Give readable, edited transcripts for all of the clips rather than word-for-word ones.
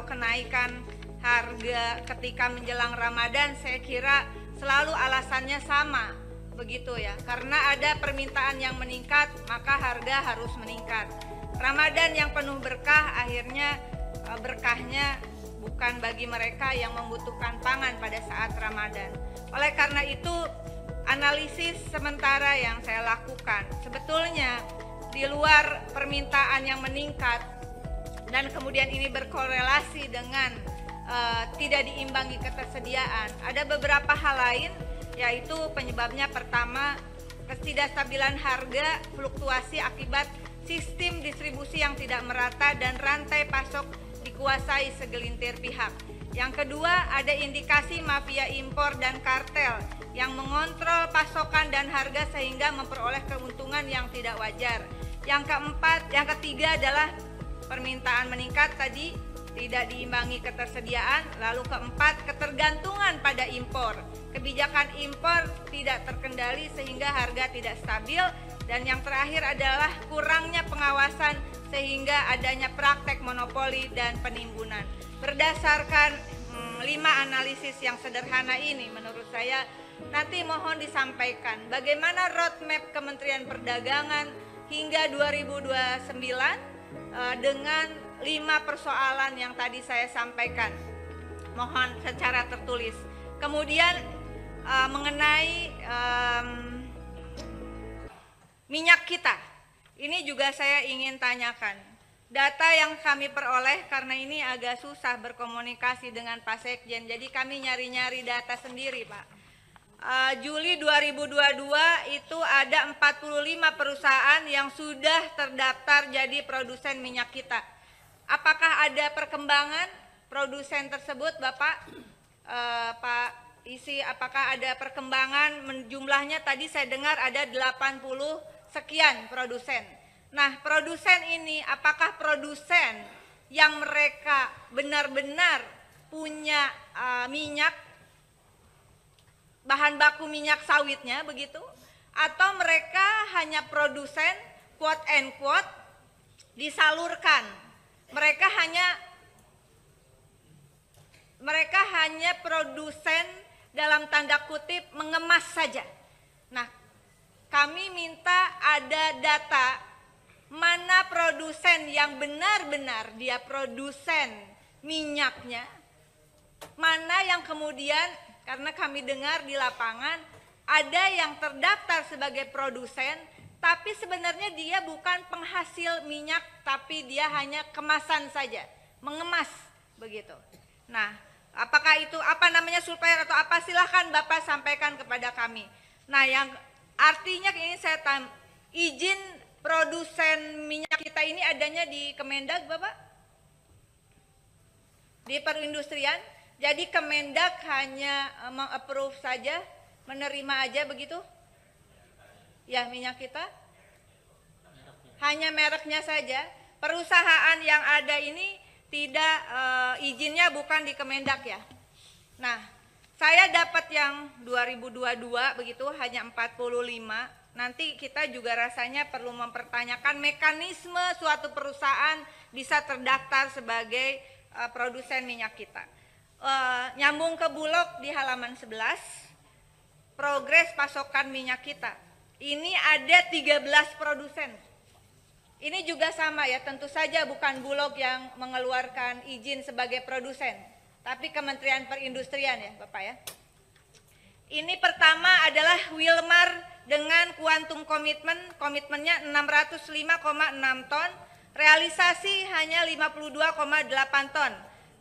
kenaikan harga ketika menjelang Ramadan, saya kira selalu alasannya sama, begitu ya. Karena ada permintaan yang meningkat, maka harga harus meningkat. Ramadan yang penuh berkah, akhirnya berkahnya bukan bagi mereka yang membutuhkan pangan pada saat Ramadan. Oleh karena itu, analisis sementara yang saya lakukan, sebetulnya di luar permintaan yang meningkat dan kemudian ini berkorelasi dengan tidak diimbangi ketersediaan, ada beberapa hal lain, yaitu penyebabnya pertama, ketidakstabilan harga, fluktuasi akibat sistem distribusi yang tidak merata dan rantai pasok dikuasai segelintir pihak. Yang kedua, ada indikasi mafia impor dan kartel yang mengontrol pasokan dan harga sehingga memperoleh keuntungan yang tidak wajar. Yang ketiga adalah permintaan meningkat tadi tidak diimbangi ketersediaan. Lalu keempat, ketergantungan pada impor. Kebijakan impor tidak terkendali sehingga harga tidak stabil. Dan yang terakhir adalah kurangnya pengawasan sehingga adanya praktek monopoli dan penimbunan. Berdasarkan 5 analisis yang sederhana ini, menurut saya nanti mohon disampaikan bagaimana roadmap Kementerian Perdagangan hingga 2029 dengan 5 persoalan yang tadi saya sampaikan. Mohon secara tertulis. Kemudian mengenai minyak kita, ini juga saya ingin tanyakan. Data yang kami peroleh, karena ini agak susah berkomunikasi dengan Pak Sekjen, jadi kami nyari-nyari data sendiri, Pak. Juli 2022 itu ada 45 perusahaan yang sudah terdaftar jadi produsen minyak kita. Apakah ada perkembangan produsen tersebut, Bapak? Pak Isi, apakah ada perkembangan? Jumlahnya tadi saya dengar ada 80 sekian produsen. Nah, produsen ini apakah produsen yang mereka benar-benar punya minyak, bahan baku minyak sawitnya begitu? Atau mereka hanya produsen quote and quote disalurkan? Mereka hanya produsen dalam tanda kutip mengemas saja. Nah, kami minta ada data mana produsen yang benar-benar dia produsen minyaknya, mana yang kemudian, karena kami dengar di lapangan ada yang terdaftar sebagai produsen tapi sebenarnya dia bukan penghasil minyak, tapi dia hanya kemasan saja, mengemas begitu. Nah, apakah itu supplier atau apa, silahkan Bapak sampaikan kepada kami. Nah, yang artinya ini saya izin produsen minyak kita ini adanya di Kemendag, Bapak? Di perindustrian. Jadi Kemendag hanya meng-approve saja, menerima aja begitu? Ya, minyak kita? Hanya mereknya saja. Perusahaan yang ada ini tidak izinnya bukan di Kemendag ya. Nah, saya dapat yang 2022 begitu hanya 45. Nanti kita juga rasanya perlu mempertanyakan mekanisme suatu perusahaan bisa terdaftar sebagai produsen minyak kita. Nyambung ke Bulog di halaman 11, progres pasokan minyak kita. Ini ada 13 produsen. Ini juga sama ya, tentu saja bukan Bulog yang mengeluarkan izin sebagai produsen, tapi Kementerian Perindustrian ya Bapak ya. Ini pertama adalah Wilmar dengan kuantum komitmennya 605,6 ton, realisasi hanya 52,8 ton.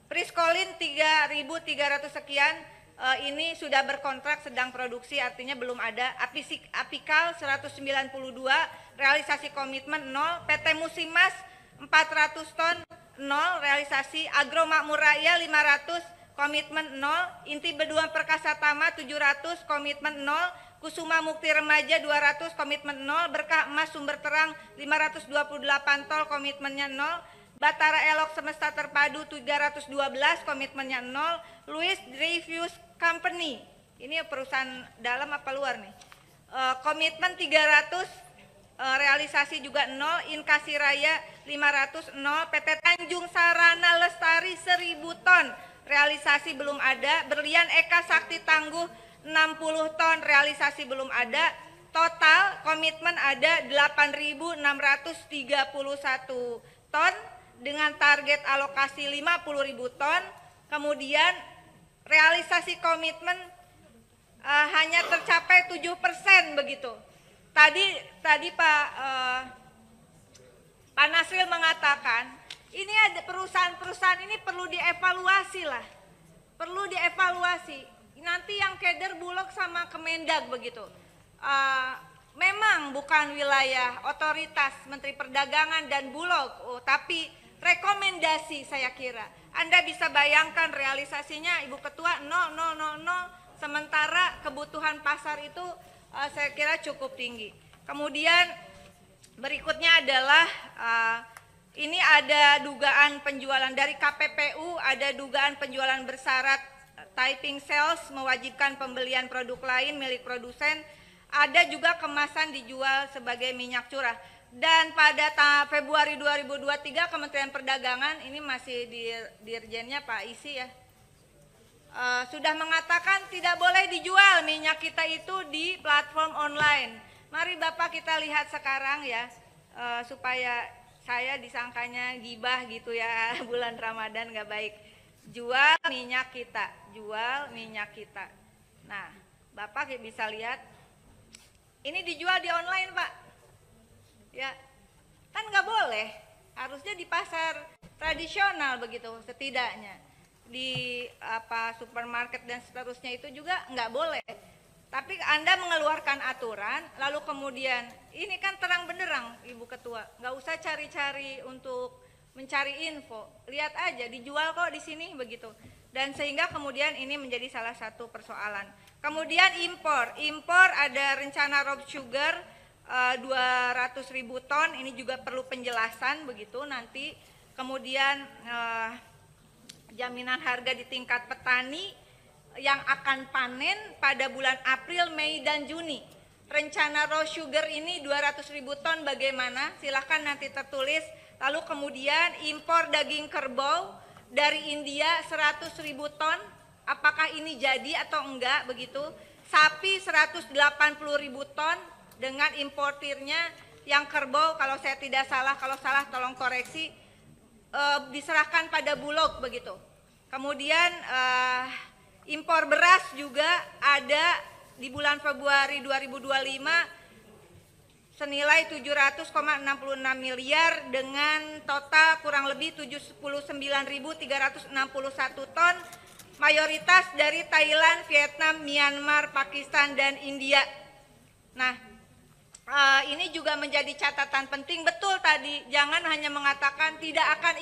Priskolin 3.300 sekian, ini sudah berkontrak sedang produksi, artinya belum ada. Apikal 192, realisasi komitmen 0. PT Musimas 400 ton 0, realisasi. Agro Makmur Raya 500, komitmen 0. Inti Beduan Perkasa Tama 700, komitmen 0. Kusuma Mukti Remaja 200, komitmen 0. Berkah Emas Sumber Terang 528 ton, komitmennya 0. Batara Elok Semesta Terpadu 312, komitmennya 0. Louis Dreyfus Company, ini perusahaan dalam apa luar nih, komitmen 300, realisasi juga 0, Inkasi Raya 500 0, PT Tanjung Sarana Lestari 1000 ton, realisasi belum ada, Berlian Eka Sakti Tangguh 60 ton, realisasi belum ada, total komitmen ada 8.631 ton dengan target alokasi 50.000 ton, kemudian realisasi komitmen hanya tercapai 7% begitu. Tadi Pak Nasril mengatakan ini ada perusahaan-perusahaan ini perlu dievaluasi lah, perlu dievaluasi. Nanti yang keder Bulog sama Kemendag begitu. Memang bukan wilayah otoritas Menteri Perdagangan dan Bulog, tapi rekomendasi saya kira. Anda bisa bayangkan realisasinya Ibu Ketua 0,000, sementara kebutuhan pasar itu saya kira cukup tinggi. Kemudian berikutnya adalah ini ada dugaan penjualan dari KPPU, ada dugaan penjualan bersyarat typing sales mewajibkan pembelian produk lain milik produsen, ada juga kemasan dijual sebagai minyak curah. Dan pada Februari 2023 Kementerian Perdagangan, ini masih dirjennya Pak Isi ya, sudah mengatakan tidak boleh dijual minyak kita itu di platform online. Mari Bapak kita lihat sekarang ya, supaya saya disangkanya gibah gitu ya, bulan Ramadan nggak baik. Jual minyak kita, jual minyak kita. Nah, Bapak bisa lihat, ini dijual di online Pak. Ya, kan nggak boleh, harusnya di pasar tradisional begitu setidaknya. Di supermarket dan seterusnya itu juga nggak boleh. Tapi Anda mengeluarkan aturan, lalu kemudian ini kan terang benderang Ibu Ketua, nggak usah cari-cari untuk mencari info, lihat aja dijual kok di sini begitu. Dan sehingga kemudian ini menjadi salah satu persoalan. Kemudian impor ada rencana raw sugar 200.000 ton, ini juga perlu penjelasan begitu nanti. Kemudian jaminan harga di tingkat petani yang akan panen pada bulan April, Mei, dan Juni. Rencana raw sugar ini 200.000 ton bagaimana? Silahkan nanti tertulis. Lalu kemudian impor daging kerbau dari India 100.000 ton, apakah ini jadi atau enggak begitu? Sapi 180.000 ton dengan importirnya yang kerbau, kalau saya tidak salah, kalau salah tolong koreksi, diserahkan pada Bulog begitu. Kemudian impor beras juga ada di bulan Februari 2025 senilai 700,66 miliar dengan total kurang lebih 79.361 ton, mayoritas dari Thailand, Vietnam, Myanmar, Pakistan, dan India. Nah, ini juga menjadi catatan penting, betul tadi, jangan hanya mengatakan tidak akan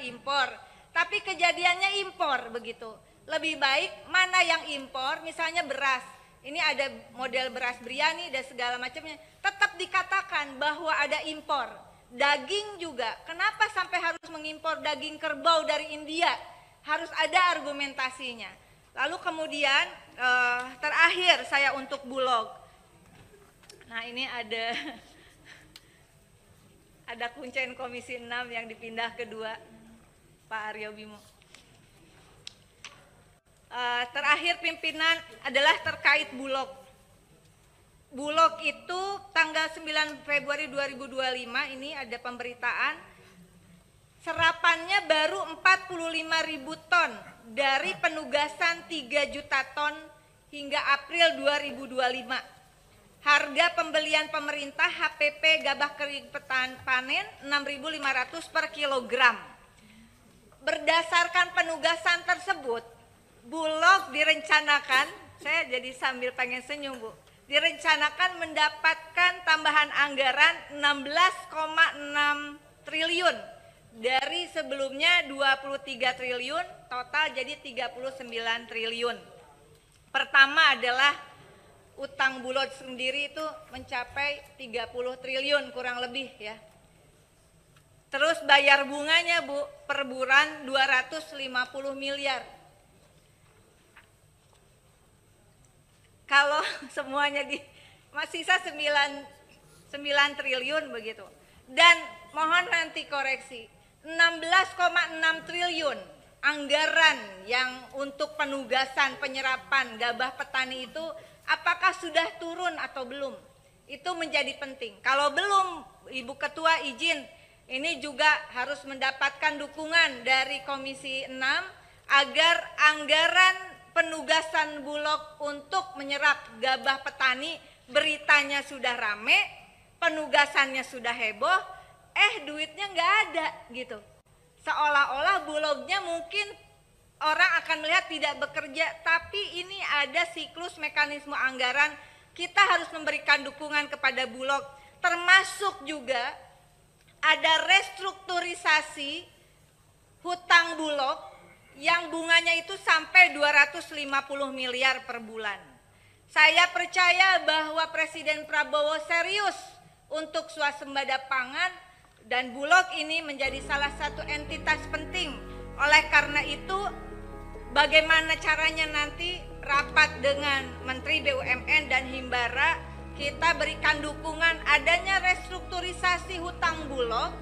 impor, tapi kejadiannya impor begitu. Lebih baik mana yang impor, misalnya beras. Ini ada model beras Briani dan segala macamnya, tetap dikatakan bahwa ada impor. Daging juga, kenapa sampai harus mengimpor daging kerbau dari India? Harus ada argumentasinya. Lalu kemudian terakhir saya untuk Bulog. Nah, ini ada kuncen Komisi 6 yang dipindah kedua, Pak Aryo Bimo. Terakhir pimpinan adalah terkait Bulog. Bulog itu tanggal 9 Februari 2025 ini ada pemberitaan serapannya baru 45.000 ton dari penugasan 3 juta ton hingga April 2025. Harga pembelian pemerintah HPP gabah kering panen 6.500 per kilogram. Berdasarkan penugasan tersebut, Bulog direncanakan, saya jadi sambil pengen senyum Bu, direncanakan mendapatkan tambahan anggaran 16,6 triliun dari sebelumnya 23 triliun, total jadi 39 triliun. Pertama adalah utang Bulog sendiri itu mencapai 30 triliun kurang lebih ya. Terus bayar bunganya Bu, per bulan 250 miliar. Kalau semuanya masih sisa 9 9 triliun begitu. Dan mohon nanti koreksi, 16,6 triliun anggaran yang untuk penugasan penyerapan gabah petani itu apakah sudah turun atau belum? Itu menjadi penting. Kalau belum, Ibu Ketua izin, ini juga harus mendapatkan dukungan dari Komisi 6 agar anggaran penugasan Bulog untuk menyerap gabah petani, beritanya sudah rame, penugasannya sudah heboh, duitnya nggak ada gitu. Seolah-olah Bulognya mungkin orang akan melihat tidak bekerja, tapi ini ada siklus mekanisme anggaran. Kita harus memberikan dukungan kepada Bulog, termasuk juga ada restrukturisasi hutang Bulog yang bunganya itu sampai 250 miliar per bulan. Saya percaya bahwa Presiden Prabowo serius untuk swasembada pangan, dan Bulog ini menjadi salah satu entitas penting. Oleh karena itu, bagaimana caranya nanti rapat dengan Menteri BUMN dan Himbara, kita berikan dukungan adanya restrukturisasi hutang Bulog.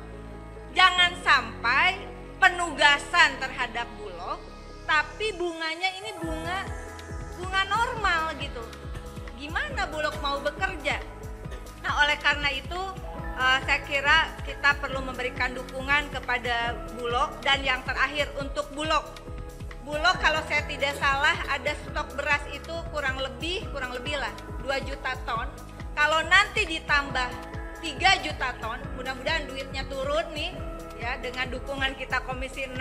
Jangan sampai penugasan terhadap Bulog, tapi bunganya ini bunga normal gitu. Gimana Bulog mau bekerja? Nah, oleh karena itu saya kira kita perlu memberikan dukungan kepada Bulog. Dan yang terakhir untuk Bulog kalau saya tidak salah ada stok beras itu kurang lebih lah 2 juta ton. Kalau nanti ditambah 3 juta ton, mudah-mudahan duitnya turun nih ya dengan dukungan kita Komisi 6.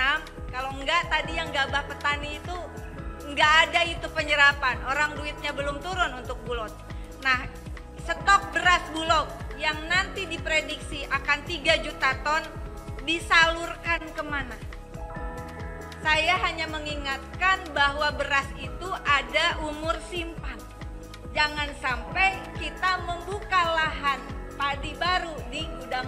Kalau enggak, tadi yang gabah petani itu enggak ada itu penyerapan, orang duitnya belum turun untuk Bulog. Nah, stok beras Bulog yang nanti diprediksi akan 3 juta ton disalurkan kemana? Saya hanya mengingatkan bahwa beras itu ada umur simpan. Jangan sampai kita membuka lahan padi baru di gudang